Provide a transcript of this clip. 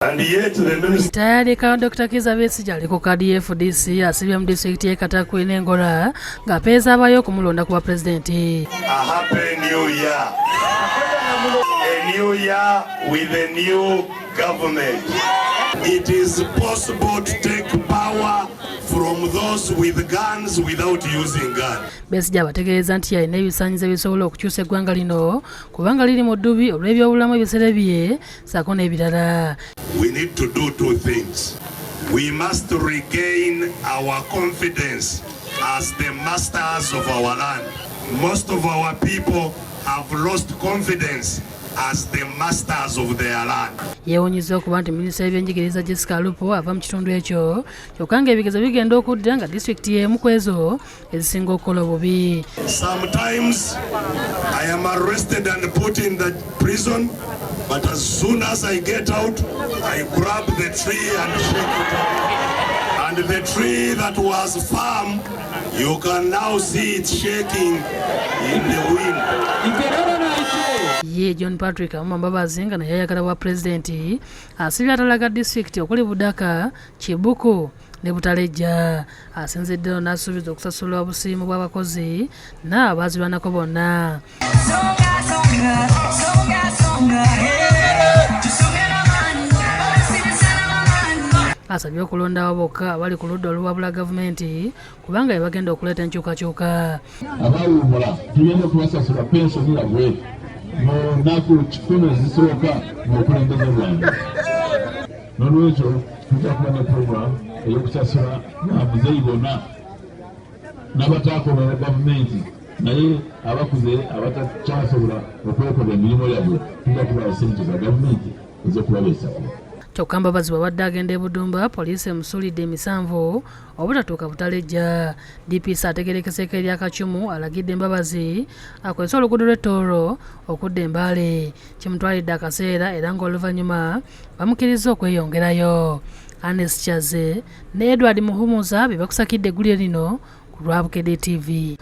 And yet the minister tayari ka Dr. Kiza Besigye ali ku KDFDC asibye mu district ye Katakwi ne Ngora ng'apeeza abayo okumulonda kuba pulezidenti. A happy new year. A new year with a new government. It is possible to take power from those with guns without using guns. Besigye abategeeza nti yalina ebisaanyizo ebisobola okukyusa eggwanga lino kubanga liri mu ddubi olw'ebyobulamu ebiseera bye ssaako n'ebirala. We need to do two things. We must regain our confidence as the masters of our land. Most of our people have lost confidence as the masters of their land. Yeewuunyizza okuba nti minisita w'ebyenjigiriza Jessica Alupo ava mu kitundu ekyo kyokka ng'ebigezo bigenda okudda nga disitulikiti y'emu ku ezo ezisinga okukola obubi. Sometimes I am arrested and put in the prison, but as soon as I get out, I grab the tree and shake it up. And the tree that was firm, you can now see it shaking in the wind. Ye John Patrick Mbabazi nga naye ayagala bwa pulezidenti asibye atalaga disitulikiti okuli Budaka, Kibuku ne Butaleja. Asinziddeyo n'asuubiza okusasula obusiimu bw'abakozi n'abaazirwanako bonna. Asabye okulondawo bokka abali ku ludda oluwabula gavumenti kubanga be bagenda okuleeta enkyukakyuka. Abawummula tugenda kubasasula pensoni yabwe mu nnaku 10 ezisooka mu bukulembeze bwange. N'olwekyo tujja kuba ne puroguramu ey'okusasula abazeeyi bonna n'abataakolera gavumenti naye abakuze abatakyasobola okwekola emirimu yabwe tujja kubawa ssente za gavumenti ez'okubabeesako. Kyokka Mbabazi bw'abadde agenda e Budumba, poliisi emusuulidde emisanvu obutatuuka Butaleja. DPC ategeerekeseeko ery'akacumu alagidde Mbabazi akozese oluguudo lw'Ettoolo okudda e Mbale. Kimutwalidde akaseera era ng'oluvannyuma bamukkiriza okweyongerayo. Anes Kyaze ne Edward Muhumuza be bakusakidde eggulire lino ku lwa Bukedde TV.